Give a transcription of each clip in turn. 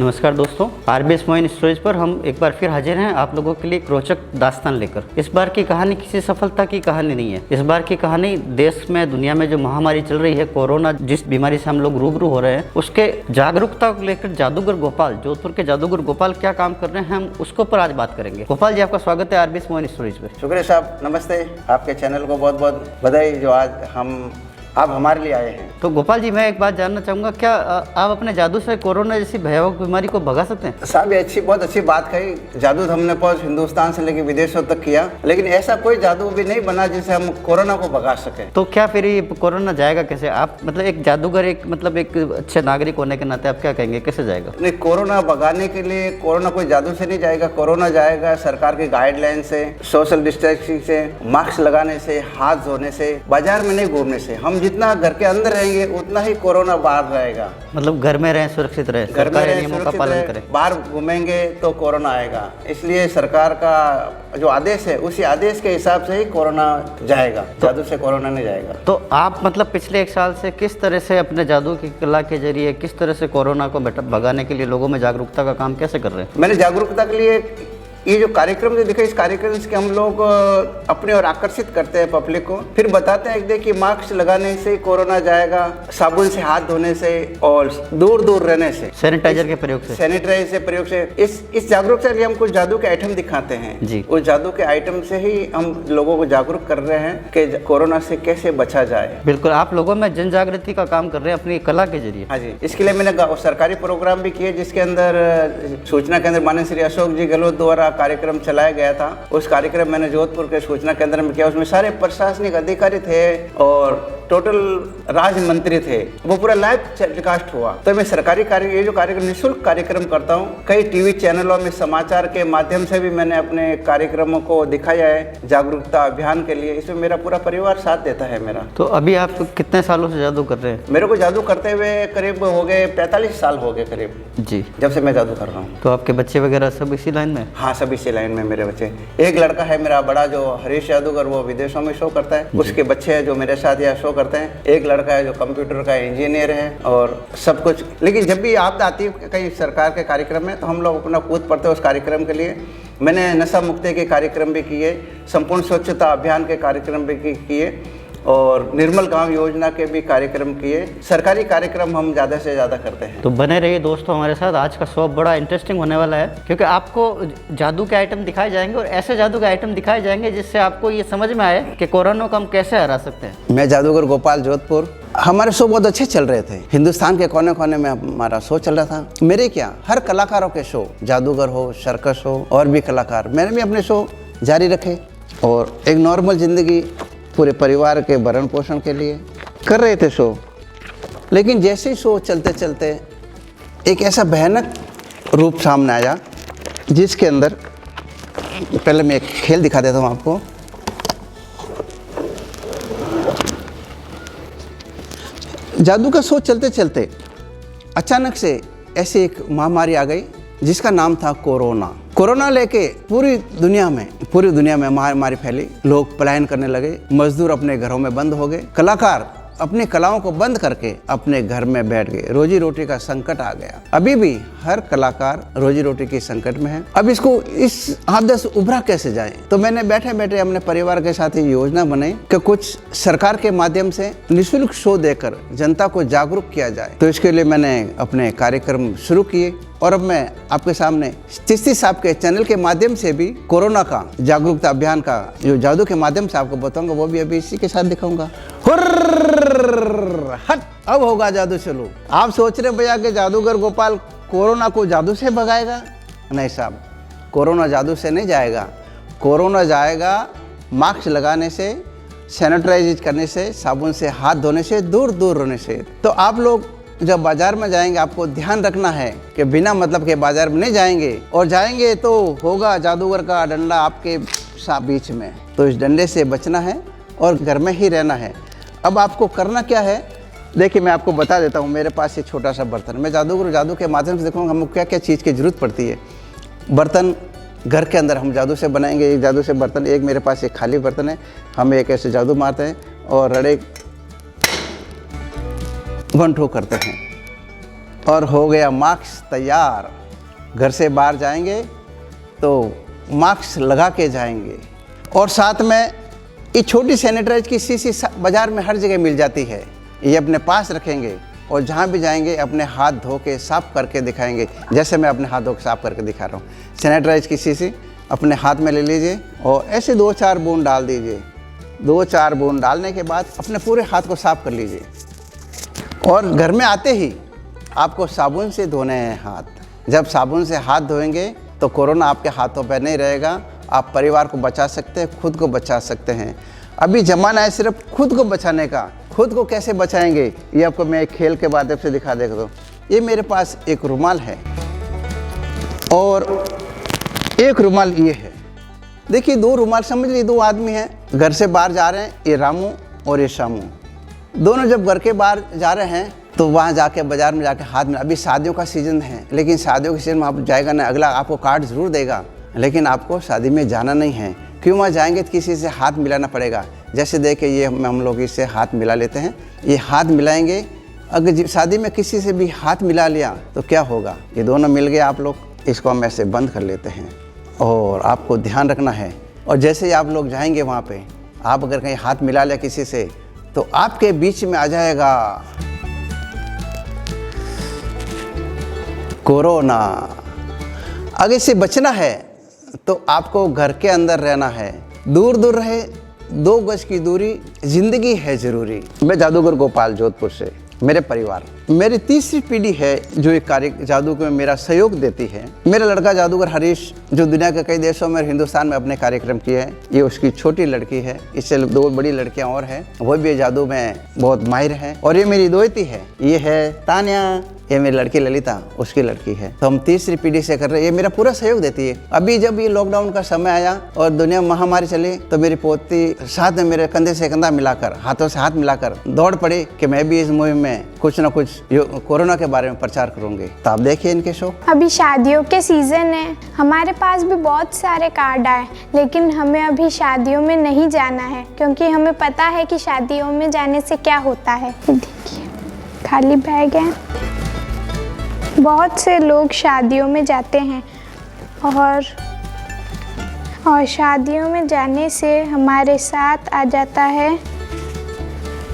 नमस्कार दोस्तों, RBS Moin storage पर हम एक बार फिर हाजिर हैं आप लोगों के लिए एक रोचक दास्तान लेकर। इस बार की कहानी किसी सफलता की कहानी नहीं है। इस बार की कहानी देश में, दुनिया में जो महामारी चल रही है, कोरोना, जिस बीमारी से हम लोग रूबरू हो रहे हैं, उसके जागरूकता को लेकर जादूगर गोपाल, जोधपुर के जादूगर गोपाल क्या काम कर रहे हैं, हम उसके ऊपर आज बात करेंगे। गोपाल जी, आपका स्वागत है आरबीएस मोइन स्टोरेज पे। शुक्रिया साहब, नमस्ते। आपके चैनल को बहुत बहुत बधाई जो आज आप हमारे लिए आए हैं। तो गोपाल जी, मैं एक बात जानना चाहूँगा, क्या आप अपने जादू से कोरोना जैसी भयावह बीमारी को भगा सकते हैं? साहब, ये बहुत अच्छी बात कही। जादू हमने बहुत हिंदुस्तान से लेकर विदेशों तक किया, लेकिन ऐसा कोई जादू भी नहीं बना जिससे हम कोरोना को भगा सके। तो क्या फिर ये कोरोना जाएगा कैसे? आप मतलब एक जादूगर, एक अच्छे नागरिक होने के नाते आप क्या कहेंगे, कैसे जाएगा? नहीं, कोरोना भगाने के लिए कोरोना कोई जादू से नहीं जाएगा। कोरोना जाएगा सरकार की गाइडलाइन से, सोशल डिस्टेंसिंग से, मास्क लगाने से, हाथ धोने से, बाजार में नहीं घूमने से। हम जितना घर के अंदर रहेंगे उतना ही कोरोना बाहर रहेगा। मतलब घर में रहें, सुरक्षित रहें, घर में रहें, नियमों का पालन करें। बाहर घूमेंगे तो कोरोना आएगा। इसलिए सरकार का जो आदेश है उसी आदेश के हिसाब से ही कोरोना जाएगा, जादू से कोरोना नहीं जाएगा। तो आप मतलब पिछले 1 साल से किस तरह से अपने जादू की कला के जरिए किस तरह से कोरोना को भगाने के लिए लोगों में जागरूकता का काम कैसे कर रहे हैं? मैंने जागरूकता के लिए ये जो कार्यक्रम जो दिखा, इस कार्यक्रम से हम लोग अपने और आकर्षित करते हैं पब्लिक को, फिर बताते हैं देखिए मास्क लगाने से कोरोना जाएगा, साबुन से हाथ धोने से और दूर दूर रहने से, सैनिटाइजर के प्रयोग से, सैनिटाइजर से प्रयोग से। इस जागरूकता के लिए हम कुछ जादू के आइटम दिखाते हैं जी। उस जादू के आइटम से ही हम लोगों को जागरूक कर रहे हैं कि कोरोना से कैसे बचा जाए। बिल्कुल, आप लोगों में जन जागृति का काम कर रहे हैं अपनी कला के जरिए। हाँ जी, इसके लिए मैंने सरकारी प्रोग्राम भी किए, जिसके अंदर सूचना केंद्र माननीय श्री अशोक जी गहलोत द्वारा कार्यक्रम चलाया गया था। उस कार्यक्रम मैंने जोधपुर के सूचना केंद्र में किया। उसमें सारे प्रशासनिक अधिकारी थे और टोटल राज्य मंत्री थे। वो पूरा लाइव टेलीकास्ट हुआ। तो मैं सरकारी ये जो कार्यक्रम निःशुल्क कार्यक्रम करता हूँ, कई टीवी चैनलों में समाचार के माध्यम से भी मैंने अपने कार्यक्रमों को दिखाया है जागरूकता अभियान के लिए। इसमें मेरा पूरा परिवार साथ देता है मेरा। तो अभी आप कितने सालों से जादू कर रहे हैं? मेरे को जादू करते हुए करीब हो गए 45 साल हो गए करीब जी, जब से मैं जादू कर रहा हूँ। तो आपके बच्चे वगैरह सब इसी लाइन में? हाँ, सब इसी लाइन में मेरे बच्चे। एक लड़का है मेरा बड़ा जो हरीश जादूगर, वो विदेशों में शो करता है। उसके बच्चे हैं जो मेरे साथ यहाँ शो करते हैं। एक लड़का है जो कंप्यूटर का इंजीनियर है और सब कुछ। लेकिन जब भी आपदा आती है कहीं सरकार के कार्यक्रम में, तो हम लोग अपना कूद पड़ते हैं उस कार्यक्रम के लिए। मैंने नशा मुक्ति के कार्यक्रम भी किए, संपूर्ण स्वच्छता अभियान के कार्यक्रम भी किए और निर्मल गांव योजना के भी कार्यक्रम किए। सरकारी कार्यक्रम हम ज़्यादा से ज़्यादा करते हैं। तो बने रहिए दोस्तों हमारे साथ। आज का शो बड़ा इंटरेस्टिंग होने वाला है, क्योंकि आपको जादू के आइटम दिखाए जाएंगे और ऐसे जादू के आइटम दिखाए जाएंगे जिससे आपको ये समझ में आए कि कोरोना को हम कैसे हरा सकते हैं। मैं जादूगर गोपाल, जोधपुर। हमारे शो बहुत अच्छे चल रहे थे। हिंदुस्तान के कोने कोने में हमारा शो चल रहा था। मेरे क्या, हर कलाकारों के शो, जादूगर हो, सर्कस हो और भी कलाकार, मैंने भी अपने शो जारी रखे और एक नॉर्मल जिंदगी पूरे परिवार के भरण पोषण के लिए कर रहे थे शो। लेकिन जैसे ही शो चलते चलते एक ऐसा भयानक रूप सामने आया, जिसके अंदर, पहले मैं एक खेल दिखा देता हूँ आपको। जादू का शो चलते चलते अचानक से ऐसी एक महामारी आ गई जिसका नाम था कोरोना। कोरोना लेके पूरी दुनिया में महामारी फैली। लोग पलायन करने लगे, मजदूर अपने घरों में बंद हो गए, कलाकार अपनी कलाओं को बंद करके अपने घर में बैठ गए। रोजी रोटी का संकट आ गया। अभी भी हर कलाकार रोजी रोटी के संकट में है। अब इस आपदा से उभरा कैसे जाए? तो मैंने बैठे बैठे अपने परिवार के साथ ये योजना बनाई कि कुछ सरकार के माध्यम से निःशुल्क शो देकर जनता को जागरूक किया जाए। तो इसके लिए मैंने अपने कार्यक्रम शुरू किए और अब मैं आपके सामने चिश्ती साहब के चैनल के माध्यम से भी कोरोना का जागरूकता अभियान का जो जादू के माध्यम से आपको बताऊंगा, वो भी अभी इसी के साथ दिखाऊंगा। हट, अब होगा जादू चालू। आप सोच रहे भैया कि जादूगर गोपाल कोरोना को जादू से भगाएगा? नहीं साहब, कोरोना जादू से नहीं जाएगा। कोरोना जाएगा मास्क लगाने से, सैनिटाइज करने से, साबुन से हाथ धोने से, दूर दूर रहने से। तो आप लोग जब बाजार में जाएंगे, आपको ध्यान रखना है कि बिना मतलब के बाजार में नहीं जाएंगे, और जाएंगे तो होगा जादूगर का डंडा आपके बीच में। तो इस डंडे से बचना है और घर में ही रहना है। अब आपको करना क्या है, देखिए मैं आपको बता देता हूँ। मेरे पास एक छोटा सा बर्तन, मैं जादू के माध्यम से देखूँगा हमको क्या क्या चीज़ की ज़रूरत पड़ती है। बर्तन घर के अंदर हम जादू से बनाएंगे। एक जादू से बर्तन, एक मेरे पास एक खाली बर्तन है, हम एक ऐसे जादू मारते हैं और रड़े 1 2 करते हैं। और हो गया मास्क तैयार। घर से बाहर जाएंगे तो मास्क लगा के जाएंगे। और साथ में ये छोटी सैनिटाइज की शीशी बाज़ार में हर जगह मिल जाती है, ये अपने पास रखेंगे और जहाँ भी जाएंगे अपने हाथ धो के साफ़ करके दिखाएंगे। जैसे मैं अपने हाथ धो के साफ़ करके दिखा रहा हूँ। सैनिटाइज की शीशी अपने हाथ में ले लीजिए और ऐसे 2-4 बूंद डाल दीजिए। 2-4 बूंद डालने के बाद अपने पूरे हाथ को साफ़ कर लीजिए। और घर में आते ही आपको साबुन से धोने हैं हाथ। जब साबुन से हाथ धोएंगे तो कोरोना आपके हाथों पर नहीं रहेगा। आप परिवार को बचा सकते हैं, खुद को बचा सकते हैं। अभी ज़माना है सिर्फ खुद को बचाने का। खुद को कैसे बचाएंगे ये आपको मैं एक खेल के माध्यम से दिखा देता हूँ। ये मेरे पास एक रुमाल है और एक रुमाल ये है। देखिए 2 रुमाल समझ लीजिए, 2 आदमी हैं, घर से बाहर जा रहे हैं, ये रामू और ये शामू। दोनों जब घर के बाहर जा रहे हैं तो वहाँ जाके बाज़ार में जाके हाथ में, अभी शादियों का सीज़न है, लेकिन शादियों के सीज़न में आप जाएगा ना, अगला आपको कार्ड ज़रूर देगा, लेकिन आपको शादी में जाना नहीं है। क्यों? वहाँ जाएंगे तो किसी से हाथ मिलाना पड़ेगा। जैसे देखे ये हम लोग इससे हाथ मिला लेते हैं, ये हाथ मिलाएंगे। अगर शादी में किसी से भी हाथ मिला लिया तो क्या होगा? ये दोनों मिल गए आप लोग, इसको हम ऐसे बंद कर लेते हैं। और आपको ध्यान रखना है, और जैसे ही आप लोग जाएंगे वहाँ पे, आप अगर कहीं हाथ मिला लिया किसी से तो आपके बीच में आ जाएगा कोरोना। अगर इससे बचना है तो आपको घर के अंदर रहना है, दूर दूर रहे, 2 गज की दूरी, जिंदगी है ज़रूरी। मैं जादूगर गोपाल जोधपुर से, मेरे परिवार, मेरी तीसरी पीढ़ी है जो एक कार्य जादू में मेरा सहयोग देती है। मेरा लड़का जादूगर हरीश जो दुनिया के कई देशों में और हिंदुस्तान में अपने कार्यक्रम किए हैं, ये उसकी छोटी लड़की है। इससे 2 बड़ी लड़कियां और हैं, वो भी जादू में बहुत माहिर है। और ये मेरी दोहती है, ये है तान्या, ये मेरी लड़की ललिता, उसकी लड़की है। तो हम तीसरी पीढ़ी से कर रहे हैं। ये मेरा पूरा सहयोग देती है। अभी जब ये लॉकडाउन का समय आया और दुनिया में महामारी चली तो मेरी पोती साथ में मेरे कंधे से कंधा मिलाकर, हाथों से हाथ मिलाकर दौड़ पड़ी कि मैं भी इस मुहिम में कुछ ना कुछ कोरोना के बारे में प्रचार करूंगी। तो आप देखिए इनके शो। अभी शादियों के सीजन है, हमारे पास भी बहुत सारे कार्ड आए, लेकिन हमें अभी शादियों में नहीं जाना है क्योंकि हमें पता है कि शादियों में जाने से क्या होता है। देखिए खाली बैग है। बहुत से लोग शादियों में जाते हैं और शादियों में जाने से हमारे साथ आ जाता है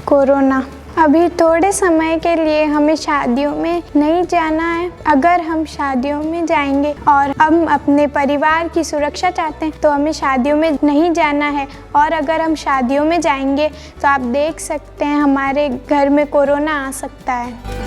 कोरोना। अभी थोड़े समय के लिए हमें शादियों में नहीं जाना है। अगर हम शादियों में जाएंगे और हम अपने परिवार की सुरक्षा चाहते हैं तो हमें शादियों में नहीं जाना है। और अगर हम शादियों में जाएंगे तो आप देख सकते हैं हमारे घर में कोरोना आ सकता है।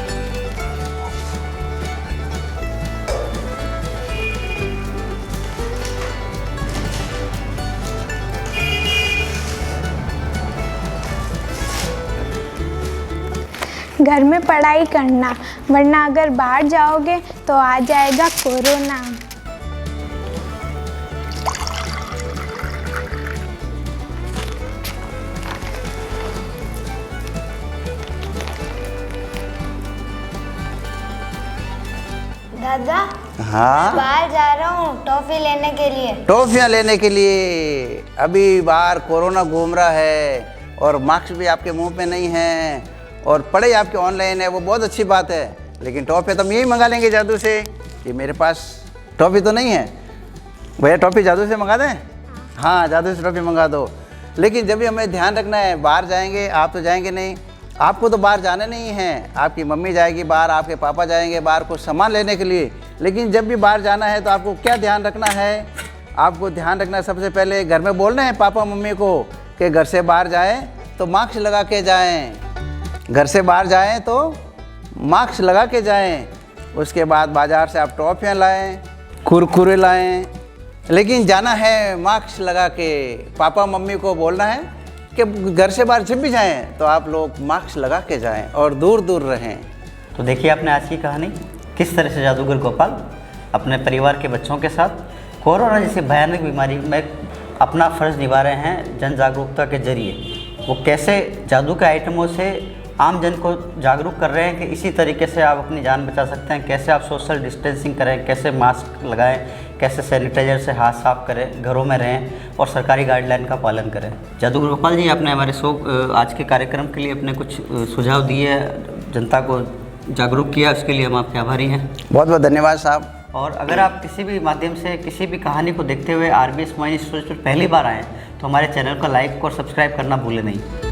घर में पढ़ाई करना, वरना अगर बाहर जाओगे तो आ जाएगा कोरोना। दादा, हाँ, बाहर जा रहा हूँ टॉफी लेने के लिए। टॉफियाँ लेने के लिए? अभी बाहर कोरोना घूम रहा है और मास्क भी आपके मुंह पे नहीं है और पढ़ाई आपकी ऑनलाइन है, वो बहुत अच्छी बात है। लेकिन टॉफी तो हम यही मंगा लेंगे जादू से। ये मेरे पास टॉफी तो नहीं है भैया, टॉफी जादू से मंगा दें? हाँ, जादू से टॉफी मंगा दो। लेकिन जब भी हमें ध्यान रखना है, बाहर जाएंगे, आप तो जाएंगे नहीं, आपको तो बाहर जाना नहीं है, आपकी मम्मी जाएगी बाहर, आपके पापा जाएंगे बाहर कुछ सामान लेने के लिए। लेकिन जब भी बाहर जाना है तो आपको क्या ध्यान रखना है? आपको ध्यान रखना है सबसे पहले घर में बोलना है पापा मम्मी को कि घर से बाहर जाएं तो मास्क लगा के जाएं। घर से बाहर जाएं तो मास्क लगा के जाएं। उसके बाद बाज़ार से आप टॉफियाँ लाएं, कुरकुरे लाएं, लेकिन जाना है मास्क लगा के। पापा मम्मी को बोलना है कि घर से बाहर जब भी जाएं तो आप लोग मास्क लगा के जाएं और दूर दूर रहें। तो देखिए आपने आज की कहानी, किस तरह से जादूगर गोपाल अपने परिवार के बच्चों के साथ कोरोना जैसी भयानक बीमारी में अपना फ़र्ज़ निभा रहे हैं जन जागरूकता के जरिए। वो कैसे जादू के आइटमों से आम जन को जागरूक कर रहे हैं कि इसी तरीके से आप अपनी जान बचा सकते हैं, कैसे आप सोशल डिस्टेंसिंग करें, कैसे मास्क लगाएं, कैसे सैनिटाइजर से हाथ साफ करें, घरों में रहें और सरकारी गाइडलाइन का पालन करें। जादूगर गोपाल जी, आपने हमारे शो आज के कार्यक्रम के लिए अपने कुछ सुझाव दिए जनता को जागरूक किया, उसके लिए हम आपके आभारी हैं। बहुत बहुत धन्यवाद साहब। और अगर आप किसी भी माध्यम से किसी भी कहानी को देखते हुए RBS मोइन स्टोरीज पर पहली बार आए तो हमारे चैनल को लाइक और सब्सक्राइब करना भूलें नहीं।